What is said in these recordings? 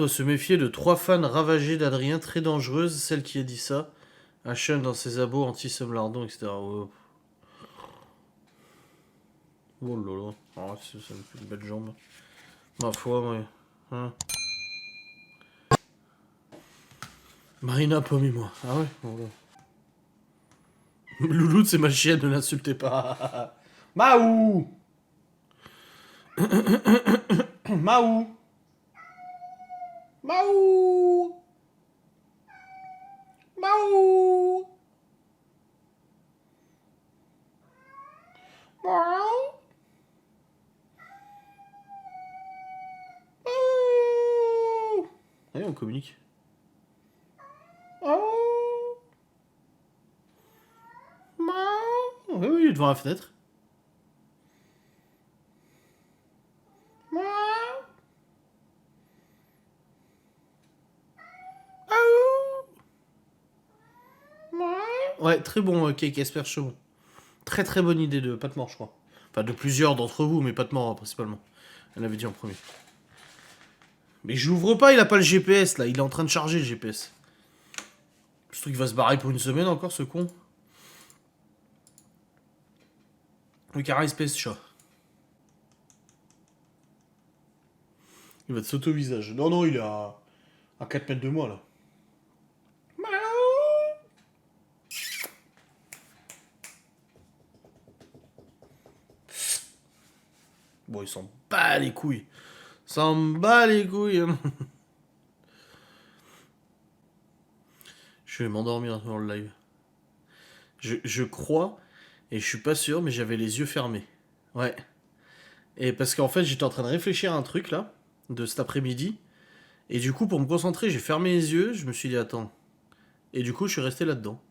faut se méfier de 3 fans ravagés d'Adrien, très dangereuses, celle qui a dit ça. Hachon dans ses abos, anti-Somlardon, etc. Oh, oh là là. Oh, ça me fait une belle jambe. Ma foi, ouais. Hein. Marina, pomme et moi. Ah ouais, voilà. Louloute, c'est ma chienne, ne l'insultez pas. Maou. Maou. Maou. Maou. Maou. Maou. Allez, on communique. Maou. Maou. Oui, oui, devant la fenêtre. Maou. Ouais, très bon cake aspergeon. Très très bonne idée de Patmore, je crois. Enfin, de plusieurs d'entre vous, mais Patmore principalement. Elle avait dit en premier. Mais j'ouvre pas, il a pas le GPS là, il est en train de charger le GPS. Ce truc va se barrer pour une semaine encore, ce con. Le Cara espèce chat. Il va te sauter au visage. Non, non, il est à 4 mètres de moi là. Bon, il s'en bat les couilles. S'en bat les couilles. Hein. Je vais m'endormir dans le live. Je crois, et je suis pas sûr, mais j'avais les yeux fermés. Ouais. Et parce qu'en fait, j'étais en train de réfléchir à un truc là, de cet après-midi. Et du coup, pour me concentrer, j'ai fermé les yeux, je me suis dit, attends. Et du coup, je suis resté là-dedans.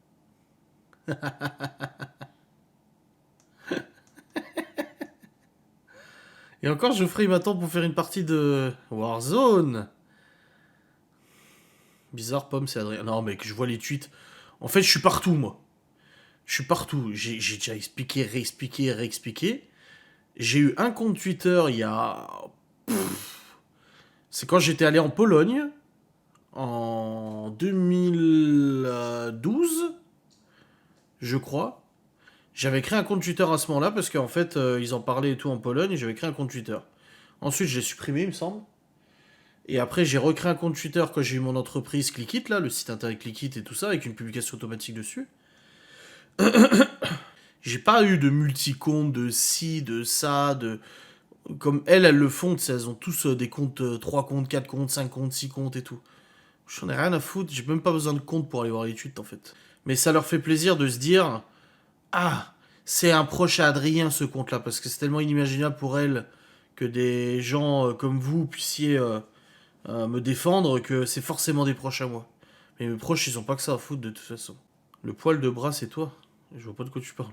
Et encore, Geoffrey m'attend pour faire une partie de Warzone. Bizarre, Pomme, c'est Adrien. Non, mec, je vois les tweets. En fait, je suis partout, moi. Je suis partout. J'ai déjà expliqué, réexpliqué, réexpliqué. J'ai eu un compte Twitter il y a... C'est quand j'étais allé en Pologne, en 2012, je crois. J'avais créé un compte Twitter à ce moment-là, parce qu'en fait, ils en parlaient et tout en Pologne, et j'avais créé un compte Twitter. Ensuite, j'ai supprimé, il me semble. Et après, j'ai recréé un compte Twitter quand j'ai eu mon entreprise Clickit, là, le site internet Clickit et tout ça, avec une publication automatique dessus. J'ai pas eu de multi-compte, de ci, de ça, de... Comme elles le font, elles ont tous des comptes, 3 comptes, 4 comptes, 5 comptes, 6 comptes et tout. J'en ai rien à foutre, j'ai même pas besoin de compte pour aller voir les tweets en fait. Mais ça leur fait plaisir de se dire, ah, c'est un proche à Adrien ce compte-là, parce que c'est tellement inimaginable pour elles que des gens comme vous puissiez me défendre que c'est forcément des proches à moi. Mais mes proches, ils ont pas que ça à foutre de toute façon. Le poil de bras, c'est toi. Je vois pas de quoi tu parles.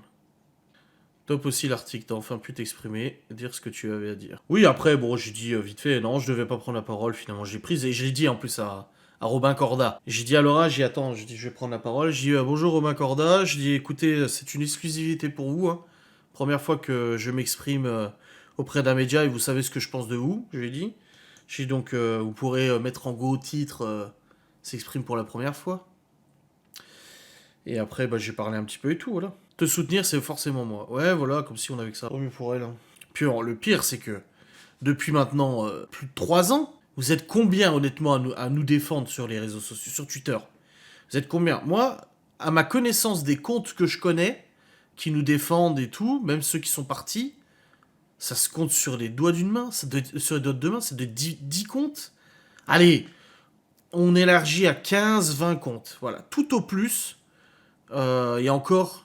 Top aussi l'article, t'as enfin pu t'exprimer, dire ce que tu avais à dire. Oui, après, bon, j'ai dit vite fait, non, je devais pas prendre la parole, finalement, j'ai prise, et je l'ai dit en plus à Robin Corda. J'ai dit à Laura, j'ai dit, attends, j'ai dit, je vais prendre la parole, j'ai dit, bonjour Robin Corda, j'ai dit, écoutez, c'est une exclusivité pour vous, hein. Première fois que je m'exprime auprès d'un média, et vous savez ce que je pense de vous, je lui ai dit. J'ai dit, donc, vous pourrez mettre en go titre, s'exprime pour la première fois. Et après, bah, j'ai parlé un petit peu et tout, voilà. Te soutenir, c'est forcément moi. Ouais, voilà, comme si on avait que ça. Tant mieux pour elle. Hein. Puis le pire, c'est que depuis maintenant plus de 3 ans, vous êtes combien, honnêtement, à nous défendre sur les réseaux sociaux, sur Twitter? Vous êtes combien? Moi, à ma connaissance des comptes que je connais, qui nous défendent et tout, même ceux qui sont partis, ça se compte sur les doigts d'une main. Sur les doigts de deux mains, c'est de 10 comptes. Allez, on élargit à 15-20 comptes. Voilà, tout au plus. Et encore,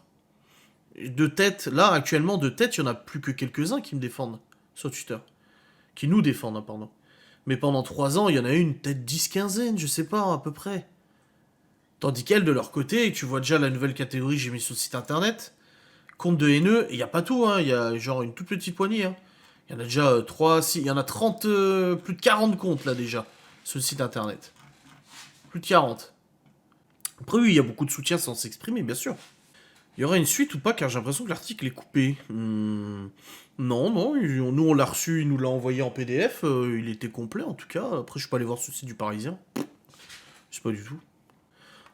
de tête, là, actuellement, de tête, il y en a plus que quelques-uns qui me défendent sur Twitter. Qui nous défendent, hein, pardon. Mais pendant 3 ans, il y en a eu peut-être 10 quinzaine, je sais pas, à peu près. Tandis qu'elles, de leur côté, tu vois déjà la nouvelle catégorie que j'ai mis sur le site internet, compte de haineux, et il n'y a pas tout, hein, il y a genre une toute petite poignée. Hein. Il y en a déjà 3, 6, il y en a 30, plus de 40 comptes là déjà, sur le site internet. Plus de 40. Après oui, il y a beaucoup de soutien sans s'exprimer, bien sûr. Il y aura une suite ou pas, car j'ai l'impression que l'article est coupé. Non, non, nous on l'a reçu, il nous l'a envoyé en PDF, il était complet en tout cas. Après, je suis pas allé voir sur le site du Parisien. Je sais pas du tout.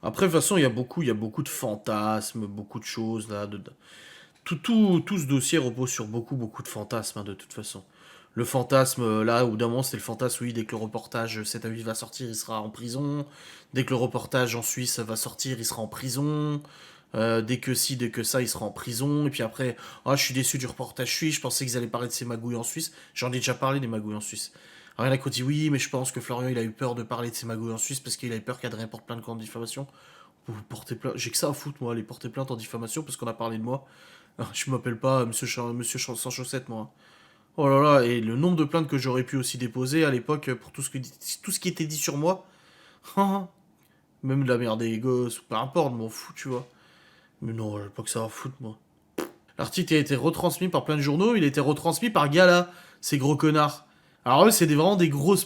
Après, de toute façon, il y a beaucoup de fantasmes, beaucoup de choses là. Tout ce dossier repose sur beaucoup de fantasmes, hein, de toute façon. Le fantasme, là, au bout d'un moment, c'était le fantasme, oui, dès que le reportage 7 à 8 va sortir, il sera en prison. Dès que le reportage en Suisse va sortir, il sera en prison. Dès que ci, dès que ça, il sera en prison. Et puis après, ah, je suis déçu du reportage suisse, je pensais qu'ils allaient parler de ces magouilles en Suisse. J'en ai déjà parlé des magouilles en Suisse. Alors, il y en a qui ont dit oui, mais je pense que Florian, il a eu peur de parler de ces magouilles en Suisse parce qu'il avait peur qu'Adrien porte plainte contre diffamation. Vous portez plainte. J'ai que ça à foutre, moi, aller porter plainte en diffamation parce qu'on a parlé de moi. Ah, je m'appelle pas Monsieur sans chaussettes, moi. Oh là là, et le nombre de plaintes que j'aurais pu aussi déposer à l'époque pour tout ce qui était dit sur moi. Même de la merde des gosses, peu importe, m'en fous, tu vois. Mais non, j'ai pas que ça à foutre, moi. L'article a été retransmis par plein de journaux, il a été retransmis par Gala, ces gros connards. Alors eux, c'est vraiment des grosses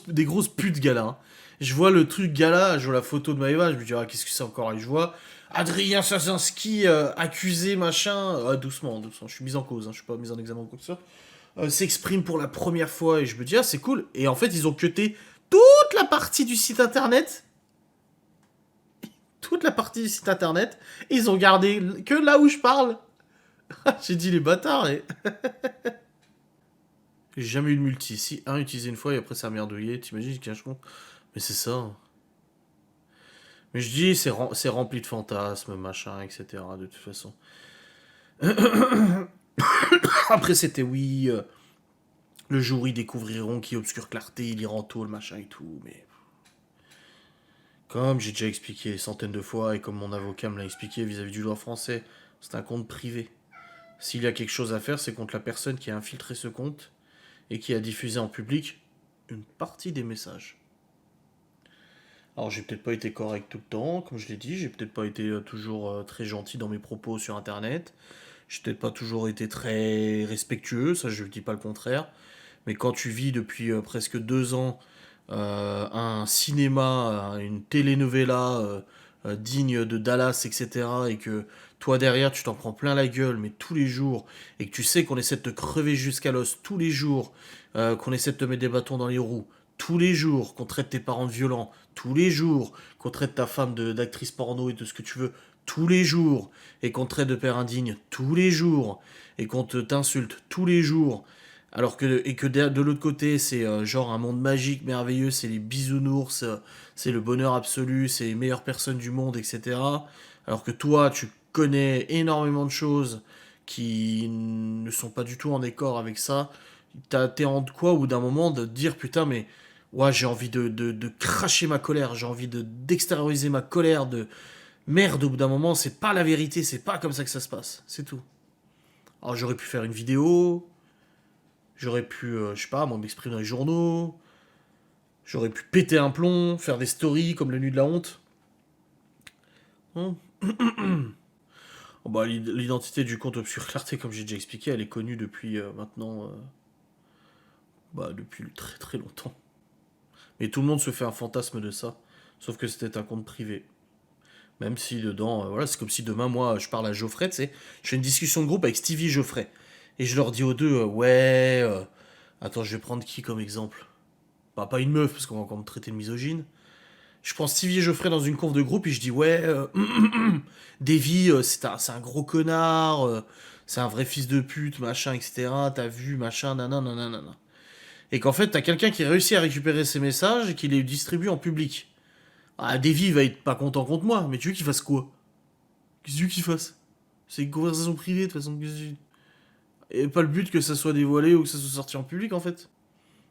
putes, Gala. Hein. Je vois le truc Gala, je vois la photo de Maëva, je me dis, ah, qu'est-ce que c'est encore? Et je vois Adrien Sazinski accusé, machin. Ah, doucement, doucement, je suis mis en cause, hein, je suis pas mis en examen ou quoi que ce soit. S'exprime pour la première fois, et je me dis, ah, c'est cool. Et en fait, ils ont cuté toute la partie du site internet. Toute la partie du site internet. Et ils ont gardé que là où je parle. J'ai dit les bâtards, et... J'ai jamais eu de multi. Si un utilisé une fois et après ça a merdouillé, t'imagines qu'il y a un con. Mais c'est ça. Hein. Mais je dis, c'est rempli de fantasmes, machin, etc. De toute façon. Après, c'était oui. Le jour, ils découvriront qui obscure clarté, il ira en tôt, le machin et tout. Mais comme j'ai déjà expliqué des centaines de fois et comme mon avocat me l'a expliqué vis-à-vis du droit français, c'est un compte privé. S'il y a quelque chose à faire, c'est contre la personne qui a infiltré ce compte et qui a diffusé en public une partie des messages. Alors j'ai peut-être pas été correct tout le temps, comme je l'ai dit, j'ai peut-être pas été toujours très gentil dans mes propos sur internet, j'ai peut-être pas toujours été très respectueux, ça je ne dis pas le contraire, mais quand tu vis depuis presque 2 ans un cinéma, une telenovela digne de Dallas, etc., et que toi derrière tu t'en prends plein la gueule, mais tous les jours, et que tu sais qu'on essaie de te crever jusqu'à l'os tous les jours, qu'on essaie de te mettre des bâtons dans les roues, tous les jours, qu'on traite tes parents de violents, tous les jours, qu'on traite ta femme d'actrice porno et de ce que tu veux, tous les jours, et qu'on te traite de père indigne, tous les jours, et qu'on t'insulte tous les jours, et que de l'autre côté, c'est genre un monde magique, merveilleux, c'est les bisounours, c'est le bonheur absolu, c'est les meilleures personnes du monde, etc. Alors que toi, tu connais énormément de choses qui ne sont pas du tout en accord avec ça. T'es en quoi au bout d'un moment de te dire putain, mais ouais, j'ai envie de cracher ma colère, j'ai envie d'extérioriser ma colère, de merde, au bout d'un moment, c'est pas la vérité, c'est pas comme ça que ça se passe, c'est tout. Alors j'aurais pu faire une vidéo, j'aurais pu, je sais pas, moi m'exprimer dans les journaux, j'aurais pu péter un plomb, faire des stories comme la nuit de la honte. Hein. Oh bah, l'identité du compte Obscure Clarté, comme j'ai déjà expliqué, elle est connue depuis maintenant, bah, depuis très très longtemps. Mais tout le monde se fait un fantasme de ça, sauf que c'était un compte privé. Même si dedans, voilà, c'est comme si demain, moi, je parle à Geoffrey, tu sais, je fais une discussion de groupe avec Stevie et Geoffrey. Et je leur dis aux deux, ouais, attends, je vais prendre qui comme exemple? Bah, pas une meuf, parce qu'on va encore me traiter de misogyne. Je prends Stevie et Geoffrey dans une conf de groupe et je dis, ouais, Davy, c'est un gros connard, c'est un vrai fils de pute, machin, etc. T'as vu, machin, nanana, nanana. Et qu'en fait, t'as quelqu'un qui réussit à récupérer ces messages et qui les distribue en public. Ah, Davy va être pas content contre moi, mais tu veux qu'il fasse quoi? Qu'est-ce que tu veux qu'il fasse? C'est une conversation privée, de toute façon. Et pas le but que ça soit dévoilé ou que ça soit sorti en public, en fait.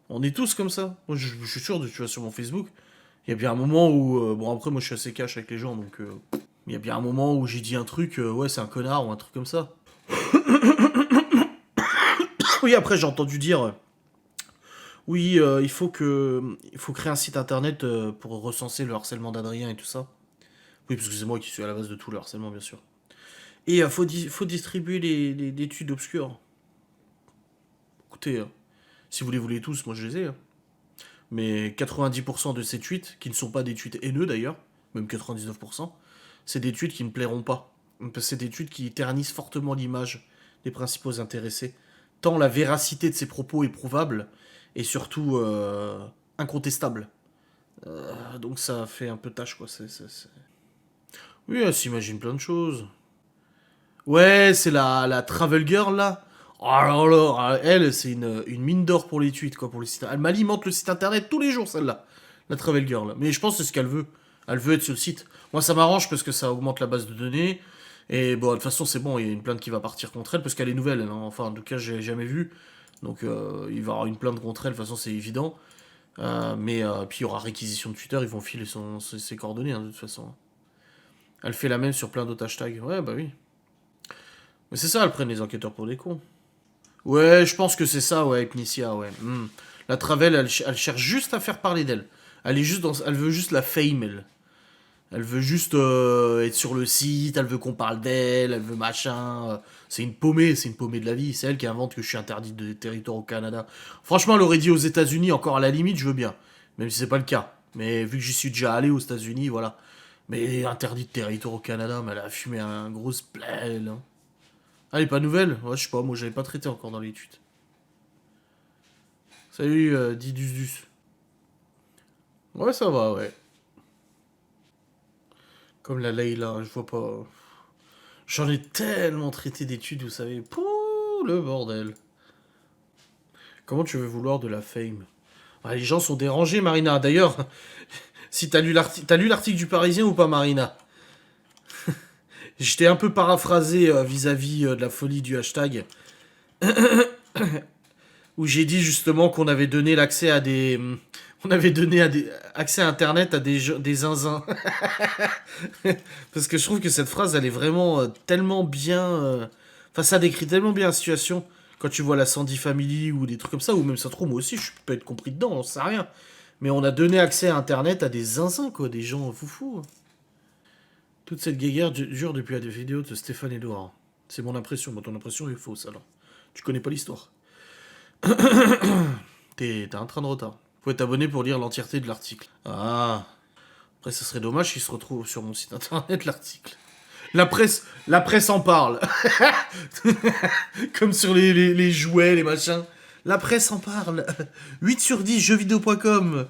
On est tous comme ça. Moi, je suis sûr, tu vois, sur mon Facebook, il y a bien un moment où... bon, après, moi, je suis assez cash avec les gens, donc... il y a bien un moment où j'ai dit un truc, ouais, c'est un connard ou un truc comme ça. Oui, après, j'ai entendu dire... oui, il faut créer un site internet pour recenser le harcèlement d'Adrien et tout ça. Oui, parce que c'est moi qui suis à la base de tout le harcèlement, bien sûr. Et faut distribuer les études obscures. Écoutez, si vous les voulez tous, moi je les ai. Hein. Mais 90% de ces tweets, qui ne sont pas des tweets haineux d'ailleurs, même 99%, c'est des tweets qui ne plairont pas. Parce que c'est des tweets qui ternissent fortement l'image des principaux intéressés. Tant la véracité de ses propos est prouvable, et surtout incontestable. Donc ça fait un peu tâche, quoi. Oui, elle s'imagine plein de choses. Ouais, c'est la Travel Girl, là. Oh là là, elle, c'est une mine d'or pour les tweets, quoi, pour le site. Elle m'alimente le site internet tous les jours, celle-là. La Travel Girl. Mais je pense que c'est ce qu'elle veut. Elle veut être sur le site. Moi, ça m'arrange parce que ça augmente la base de données. Et bon, de toute façon, c'est bon, il y a une plainte qui va partir contre elle parce qu'elle est nouvelle, elle, hein. Enfin, en tout cas, j'ai jamais vu. Donc, il va y avoir une plainte contre elle, de toute façon, c'est évident. Mais puis, il y aura réquisition de Twitter, ils vont filer ses coordonnées, hein, de toute façon. Elle fait la même sur plein d'autres hashtags. Ouais, bah oui. Mais c'est ça, elles prennent les enquêteurs pour des cons. Ouais, je pense que c'est ça, ouais, Hypnicia, ouais. La Travel, elle cherche juste à faire parler d'elle. Elle veut juste la fame, elle. Elle veut juste être sur le site, elle veut qu'on parle d'elle, elle veut machin. C'est une paumée de la vie. C'est elle qui invente que je suis interdit de territoire au Canada. Franchement, elle aurait dit aux États-Unis, encore à la limite, je veux bien. Même si c'est pas le cas. Mais vu que j'y suis déjà allé aux États-Unis, voilà. Mais interdit de territoire au Canada, mais elle a fumé un gros split, là. Ah, elle est pas nouvelle? Ouais, je sais pas, moi j'avais pas traité encore dans les tweets. Salut, Didus. Ouais, ça va, ouais. Comme la Layla, je vois pas. J'en ai tellement traité d'études, vous savez. Pouh, le bordel. Comment tu veux vouloir de la fame? Ah, les gens sont dérangés, Marina. D'ailleurs, si t'as lu l'article du Parisien ou pas, Marina? J'étais un peu paraphrasé vis-à-vis de la folie du hashtag, où j'ai dit justement qu'on avait donné l'accès à des... On avait donné accès à Internet à des zinzins. Parce que je trouve que cette phrase, elle est vraiment tellement bien... Enfin, ça décrit tellement bien la situation. Quand tu vois la Sandy Family ou des trucs comme ça, ou même ça trouve, moi aussi, je peux être compris dedans, on sait rien. Mais on a donné accès à Internet à des zinzins, quoi, des gens foufous. Toute cette guéguerre dure depuis la vidéo de Stéphane Edouard. C'est mon impression. Bon, ton impression est fausse, alors. Tu connais pas l'histoire. T'as un train de retard. Vous pouvez t'abonner pour lire l'entièreté de l'article. Ah. Après, ça serait dommage s'il se retrouve sur mon site internet, l'article. La presse en parle. Comme sur les jouets, les machins. La presse en parle. 8 sur 10, jeuxvideo.com.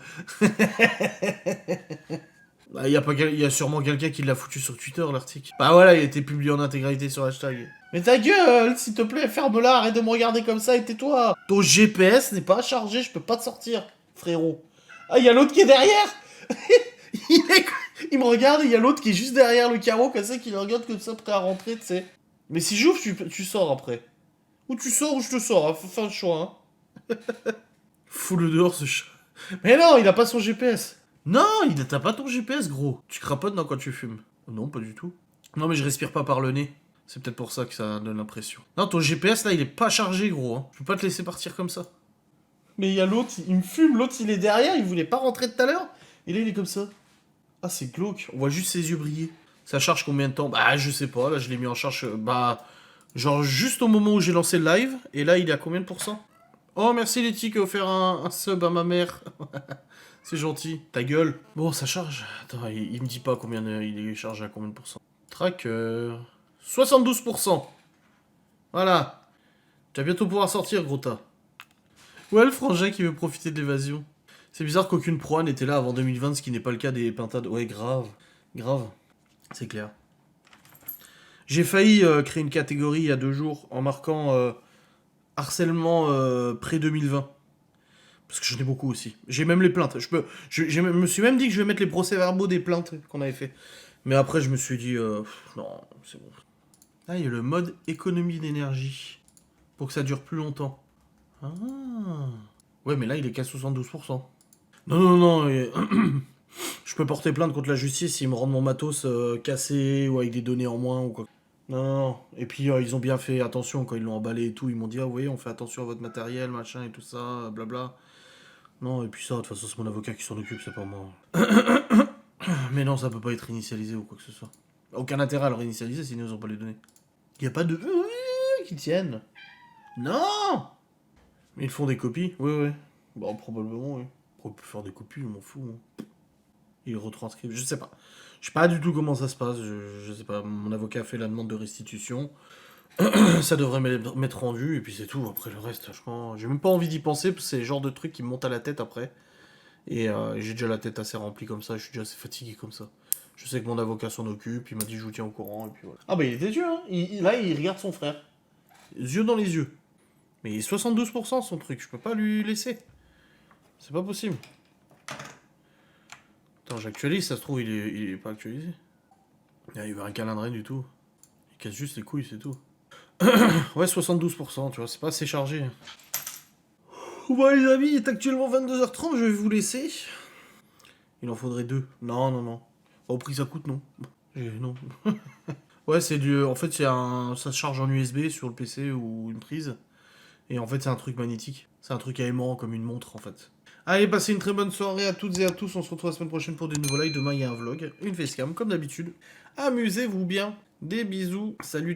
Bah, y a sûrement quelqu'un qui l'a foutu sur Twitter, l'article. Bah voilà, il a été publié en intégralité sur hashtag. Mais ta gueule, s'il te plaît, ferme-la, arrête de me regarder comme ça et tais-toi. Ton GPS n'est pas chargé, je peux pas te sortir, frérot. Ah, il y a l'autre qui est derrière. il me regarde et il y a l'autre qui est juste derrière le carreau, comme ça, qui le regarde comme ça, prêt à rentrer, tu sais. Mais si j'ouvre, tu sors après. Ou tu sors ou je te sors, hein, faut faire le choix, hein. Fous-le dehors, ce chat. Mais non, il a pas son GPS. Non, t'as pas ton GPS, gros. Tu crapotes non quand tu fumes? Non, pas du tout. Non, mais je respire pas par le nez. C'est peut-être pour ça que ça donne l'impression. Non, ton GPS là, il est pas chargé, gros. Hein. Je peux pas te laisser partir comme ça. Mais il y a l'autre, il me fume, l'autre il est derrière, il voulait pas rentrer tout à l'heure. Et là, il est comme ça. Ah, c'est glauque. On voit juste ses yeux briller. Ça charge combien de temps? Bah, je sais pas. Là, je l'ai mis en charge. Bah, genre juste au moment où j'ai lancé le live. Et là, il est à combien de pourcents? Oh, merci Letty qui a offert un sub à ma mère. C'est gentil. Ta gueule. Bon, ça charge. Attends, il me dit pas combien il est chargé à combien de pourcents. Tracker. 72%. Voilà. Tu vas bientôt pouvoir sortir, gros tas. Ouais, le frangin qui veut profiter de l'évasion. C'est bizarre qu'aucune proie n'était là avant 2020, ce qui n'est pas le cas des pintades. Ouais, grave. Grave. C'est clair. J'ai failli créer une catégorie il y a 2 jours en marquant harcèlement pré-2020. Parce que j'en ai beaucoup aussi. J'ai même les plaintes. Je me suis même dit que je vais mettre les procès-verbaux des plaintes qu'on avait fait. Mais après, je me suis dit, non, c'est bon. Ah, il y a le mode économie d'énergie. Pour que ça dure plus longtemps. Ah. Ouais, mais là, il est qu'à 72%. Non, non, non. Je peux porter plainte contre la justice s'ils me rendent mon matos cassé ou avec des données en moins ou quoi. Non, non, non. Et puis, ils ont bien fait attention quand ils l'ont emballé et tout. Ils m'ont dit, ah, vous voyez, on fait attention à votre matériel, machin et tout ça, blabla. Non, et puis ça, de toute façon, c'est mon avocat qui s'en occupe, c'est pas moi. Mais non, ça peut pas être initialisé ou quoi que ce soit. Aucun intérêt à le réinitialiser sinon ils ont pas les données. Y a pas de... qui tiennent. Non. Ils font des copies. Oui, oui. Bon, probablement, oui. On peut faire des copies, je m'en fous. Hein. Ils retranscrivent, je sais pas. Je sais pas du tout comment ça se passe, je sais pas, mon avocat a fait la demande de restitution, ça devrait m'être rendu, et puis c'est tout, après le reste, franchement, j'ai même pas envie d'y penser, parce que c'est le genre de truc qui me monte à la tête après, et j'ai déjà la tête assez remplie comme ça, je suis déjà assez fatigué comme ça. Je sais que mon avocat s'en occupe, il m'a dit je vous tiens au courant, et puis voilà. Ah bah il était Dieu, hein, là il regarde son frère, les yeux dans les yeux. Mais il est 72% son truc, je peux pas lui laisser. C'est pas possible. Attends, j'actualise, ça se trouve, il est pas actualisé. Ah, il veut un calendrier du tout. Il casse juste les couilles, c'est tout. Ouais, 72%, tu vois, c'est pas assez chargé. Bon, les amis, il est actuellement 22h30, je vais vous laisser. Il en faudrait deux. Non, non, non. Au prix ça coûte, non. Non. Ouais, c'est du. En fait, ça se charge en USB sur le PC ou une prise. Et en fait, c'est un truc magnétique. C'est un truc à aimant, comme une montre, en fait. Allez, passez une très bonne soirée à toutes et à tous. On se retrouve la semaine prochaine pour des nouveaux lives. Demain, il y a un vlog, une facecam, comme d'habitude. Amusez-vous bien. Des bisous. Salut.